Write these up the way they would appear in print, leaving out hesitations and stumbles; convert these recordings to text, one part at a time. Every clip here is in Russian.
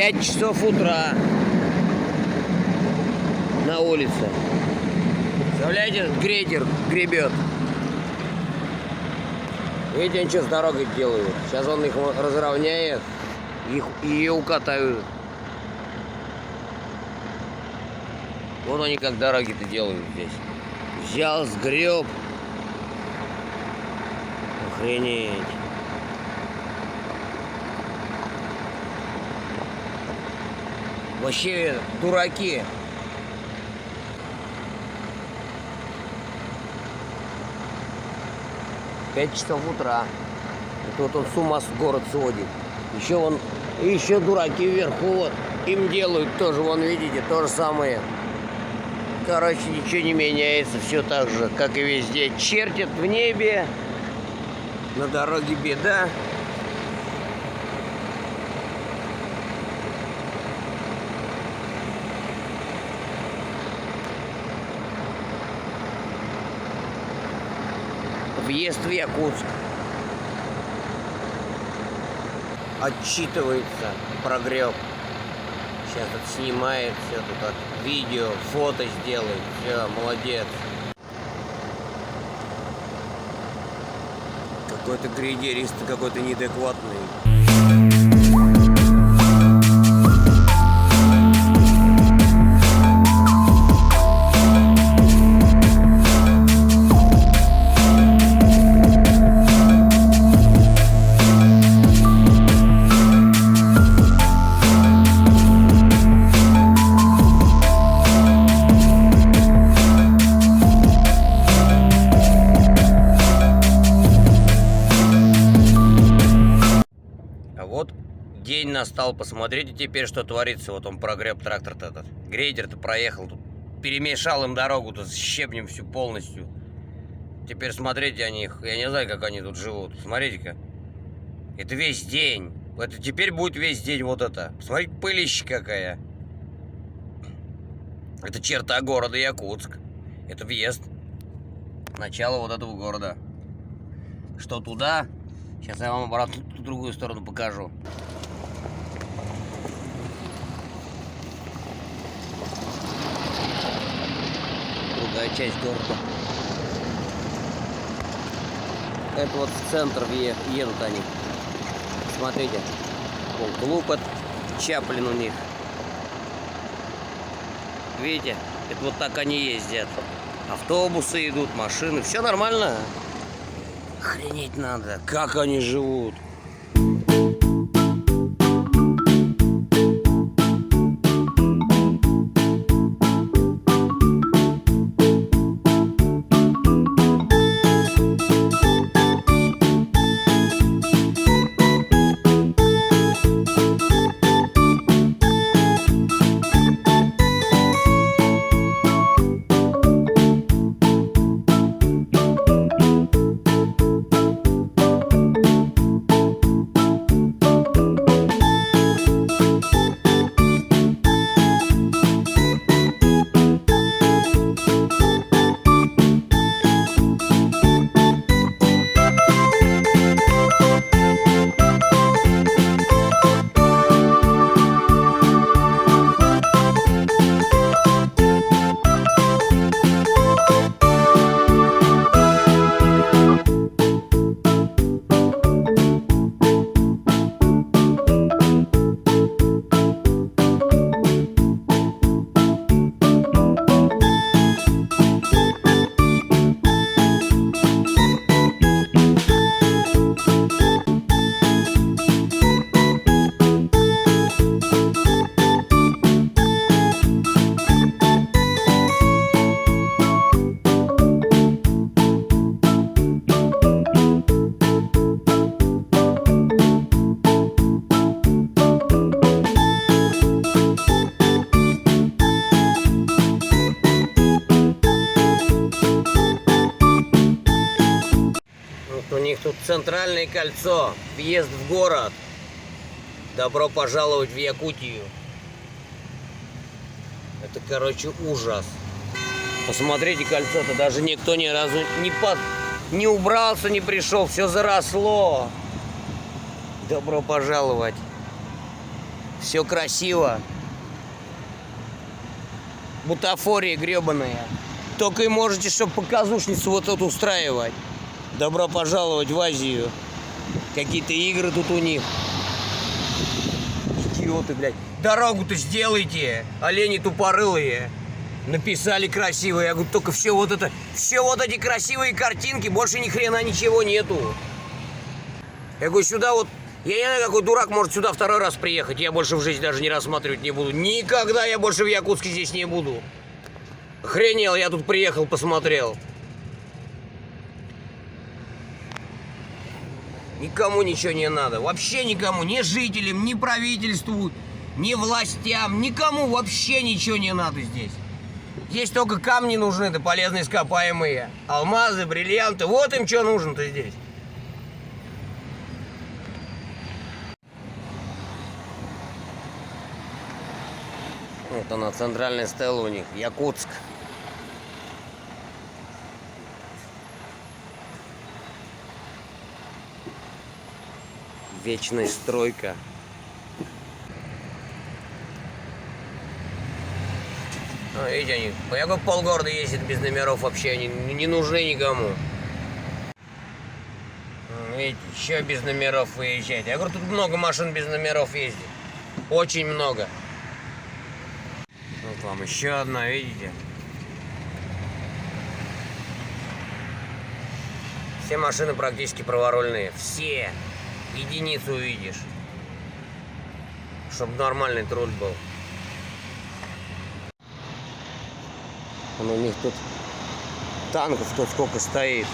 5 часов утра на улице. Представляете, этот грейдер гребет. Видите, они что с дорогой делают? Сейчас он их разровняет, и ее укатают. Вот они как дороги-то делают здесь. Взял, сгреб. Охренеть. Вообще дураки. Пять часов утра. Это вот он с ума в город сводит. Еще дураки вверху вот. Им делают тоже, вон видите, то же самое. Короче, ничего не меняется, все так же, как и везде. Чертят в небе, на дороге беда. Въезд в Якутск. Отчитывается прогреб. Сейчас тут снимает все, тут от видео, фото сделает. Все, молодец. Какой-то грейдерист, какой-то неадекватный. Вот день настал, посмотрите теперь, что творится. Вот он прогреб трактор-то этот. Грейдер-то проехал тут. Перемешал им дорогу тут с щебнем всю полностью. Теперь смотрите о них. Я не знаю, как они тут живут. Смотрите-ка. Это весь день. Это теперь будет весь день вот это. Посмотрите, пылища какая. Это черта города Якутск. Это въезд. Начало вот этого города. Что туда? Сейчас я вам обратно в другую сторону покажу. Другая часть города. Это вот в центр едут они. Смотрите. Клуб от Чаплин у них. Видите? Это вот так они ездят. Автобусы идут, машины. Все нормально. Охренеть надо, как они живут. У них тут центральное кольцо, въезд в город. Добро пожаловать в Якутию. Это, короче, ужас. Посмотрите, кольцо-то даже никто ни разу не убрался, не пришел. Все заросло. Добро пожаловать. Все красиво. Бутафория гребаная. Только и можете, чтобы показушницу вот эту устраивать. Добро пожаловать в Азию. Какие-то игры тут у них. Идиоты, блядь. Дорогу-то сделайте, олени тупорылые. Написали красиво. Я говорю, только все вот эти красивые картинки, больше ни хрена ничего нету. Я говорю, сюда вот, я не знаю, какой дурак может сюда второй раз приехать. Я больше в жизни даже не рассматривать не буду. Никогда я больше в Якутске здесь не буду. Охренел, я тут приехал, посмотрел. Никому ничего не надо. Вообще никому. Ни жителям, ни правительству, ни властям. Никому вообще ничего не надо здесь. Здесь только камни нужны, да полезные ископаемые. Алмазы, бриллианты. Вот им что нужно-то здесь. Вот она, центральная стела у них. Якутск. Вечная стройка. Ну, видите, они, я говорю, полгорода ездит без номеров вообще, они не нужны никому. Видите, еще без номеров выезжать. Я говорю, тут много машин без номеров ездит. Очень много. Вот вам еще одна, видите? Все машины практически праворульные. Все. Единицу увидишь. Чтобы нормальный руль был. У них тут танков тут сколько стоит.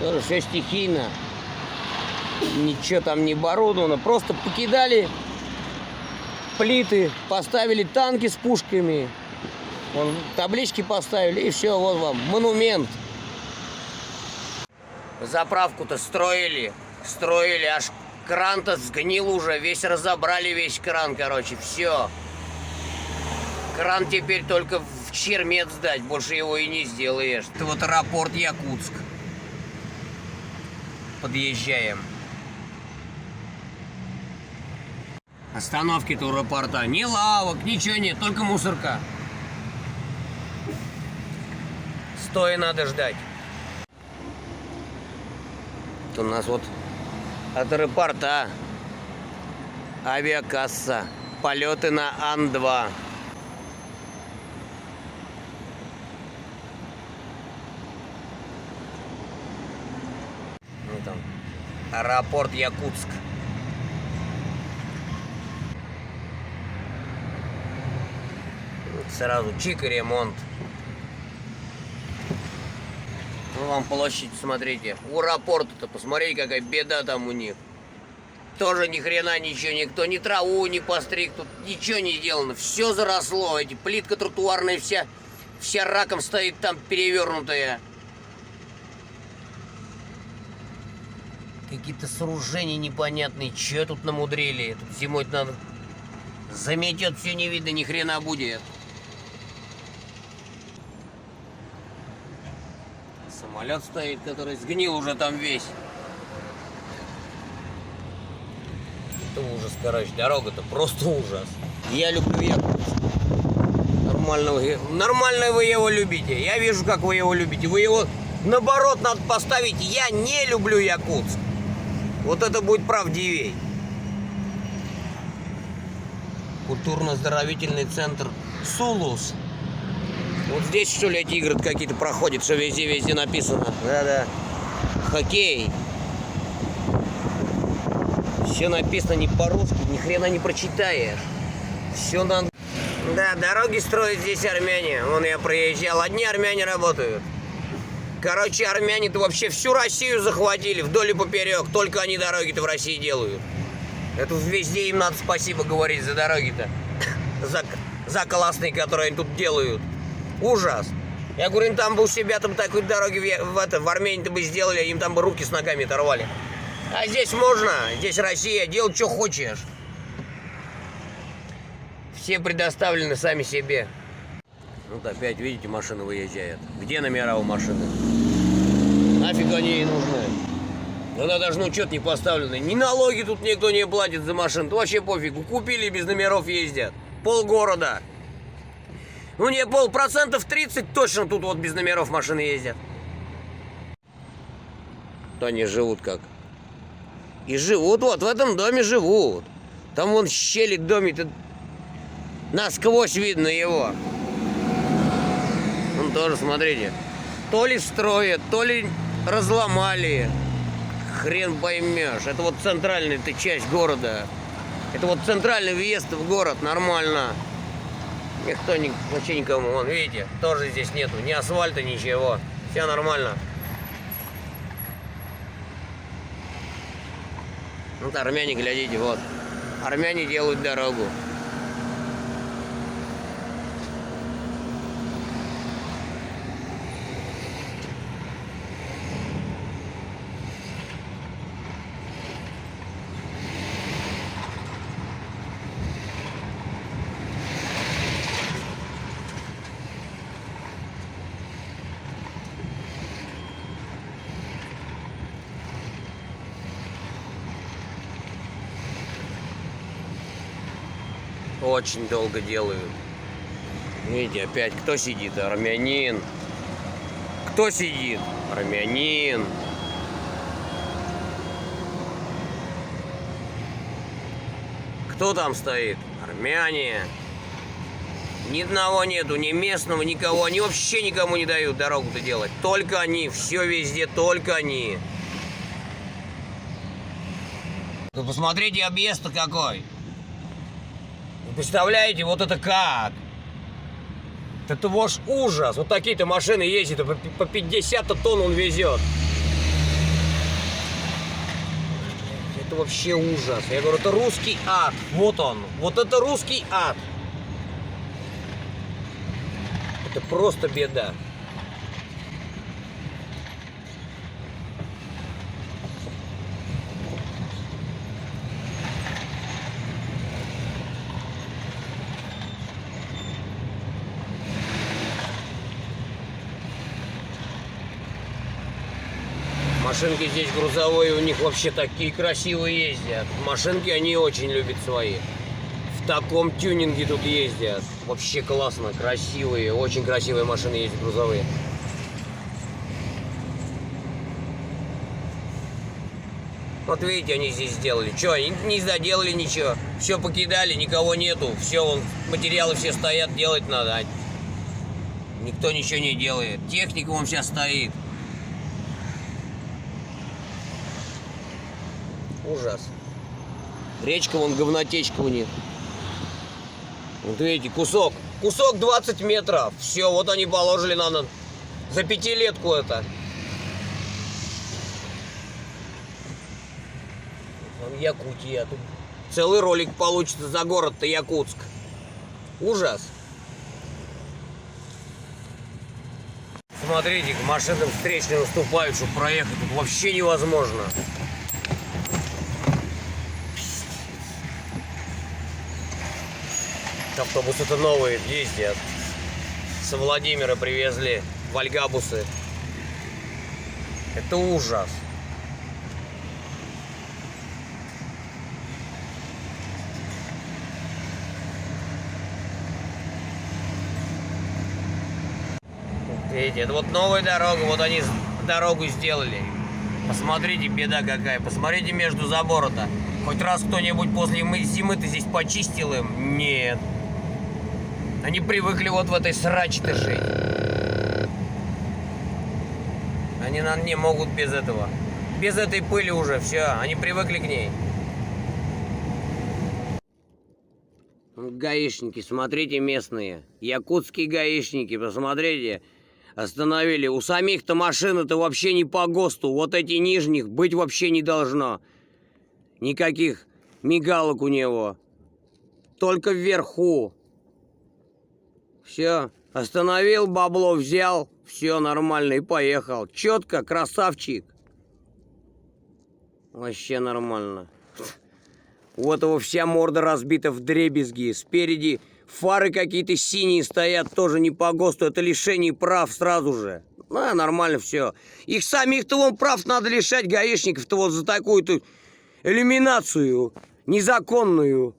Тоже все стихийно. Ничего там не оборудовано. Просто покидали плиты, поставили танки с пушками. Вон, таблички поставили, и все, вот вам монумент. Заправку-то строили, аж кран-то сгнил уже, весь разобрали, весь кран, короче, все. Кран теперь только в чермет сдать, больше его и не сделаешь. Это вот аэропорт Якутск. Подъезжаем. Остановки-то у аэропорта. Ни лавок, ничего нет, только мусорка. Стоя надо ждать. У нас вот от аэропорта авиакасса. Полеты на Ан-2. Ну, там аэропорт Якутск. Сразу чик и ремонт. Ну, вам площадь, смотрите. У аэропорта-то, посмотрите, какая беда там у них. Тоже ни хрена ничего, никто ни траву не постриг, тут ничего не сделано. Все заросло, эти плитка тротуарная вся раком стоит там перевернутая. Какие-то сооружения непонятные, что тут намудрили. Тут зимой надо заметет, все не видно, ни хрена будет. Самолет стоит, который сгнил уже там весь. Это ужас, короче, дорога-то просто ужас. Я люблю Якутск. Нормально вы его любите. Я вижу, как вы его любите. Вы его, наоборот, надо поставить. Я не люблю Якутск. Вот это будет правдивей. Культурно-оздоровительный центр Сулус. Вот здесь, что ли, эти игры какие-то проходят, что везде написано. Да-да. Хоккей. Все написано не по-русски, ни хрена не прочитаешь. Все надо. Да, дороги строят здесь армяне. Вон я проезжал, одни армяне работают. Короче, армяне-то вообще всю Россию захватили вдоль и поперек. Только они дороги-то в России делают. Это везде им надо спасибо говорить за дороги-то. За классные, которые они тут делают. Ужас. Я говорю, им там бы у себя там такой дороги в Армении-то бы сделали, им там бы руки с ногами оторвали. А здесь можно, здесь Россия, делать что хочешь. Все предоставлены сами себе. Вот опять, видите, машины выезжают. Где номера у машины? Нафиг они ей нужны? Она даже на учет не поставлена. Ни налоги тут никто не платит за машину. Вообще пофигу. Купили, без номеров ездят. Полгорода. Ну не 30% точно тут вот без номеров машины ездят. То они живут как? И живут вот в этом доме живут. Там вон щели в доме-то насквозь видно его. Вон тоже, смотрите. То ли строят, то ли разломали. Хрен поймешь. Это вот центральная-то часть города. Это вот центральный въезд в город. Нормально. Никто, вообще никому. Вон, видите, тоже здесь нету ни асфальта, ничего. Все нормально. Вот армяне, глядите, вот. Армяне делают дорогу. Очень долго делают. Видите, опять кто сидит? Армянин. Кто сидит? Армянин. Кто там стоит? Армяне. Ни одного нету, ни местного, никого. Они вообще никому не дают дорогу-то делать. Только они. Все везде, только они. Вы посмотрите, объезд-то какой. Вы представляете, вот это как? Это ваш ужас. Вот такие-то машины ездят, по 50 тонн он везет. Это вообще ужас. Я говорю, это русский ад. Вот он. Вот это русский ад. Это просто беда. Машинки здесь грузовые, у них вообще такие красивые ездят. Машинки они очень любят свои. В таком тюнинге тут ездят. Вообще классно, красивые, очень красивые машины есть грузовые. Вот видите, они здесь сделали. Что, они не заделали ничего. Все покидали, никого нету. Все, вон, материалы все стоят, делать надо. Никто ничего не делает. Техника вон сейчас стоит. Ужас. Речка вон, говнотечка у них. Вот видите, кусок 20 метров. Все, вот они положили за пятилетку это. Там Якутия. Тут целый ролик получится за город-то Якутск. Ужас. Смотрите, к машинам встречные наступают, чтобы проехать. Тут вообще невозможно. Автобусы-то новые ездят. Со Владимира привезли вольгабусы. Это ужас. Видите, это вот новая дорога. Вот они дорогу сделали. Посмотрите, беда какая. Посмотрите между забора-то. Хоть раз кто-нибудь после зимы-то здесь почистил им? Нет. Они привыкли вот в этой сраче-то жить. Они не могут без этого. Без этой пыли уже, все. Они привыкли к ней. Гаишники, смотрите, местные. Якутские гаишники, посмотрите. Остановили. У самих-то машины-то вообще не по ГОСТу. Вот эти нижних быть вообще не должно. Никаких мигалок у него. Только вверху. Все, остановил, бабло взял, все нормально и поехал. Четко, красавчик. Вообще нормально. У этого вся морда разбита вдребезги. Спереди фары какие-то синие стоят, тоже не по ГОСТу. Это лишение прав сразу же. Ну, нормально все. Их самих-то вон прав надо лишать, гаишников-то вот за такую-то элиминацию незаконную.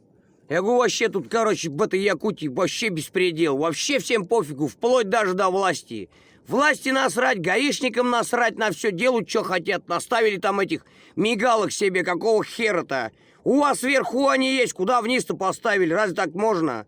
Я говорю, вообще тут, короче, в этой Якутии вообще беспредел. Вообще всем пофигу, вплоть даже до власти. Власти насрать, гаишникам насрать на все, делают, что хотят. Наставили там этих мигалок себе, какого хера-то? У вас вверху они есть, куда вниз-то поставили? Разве так можно?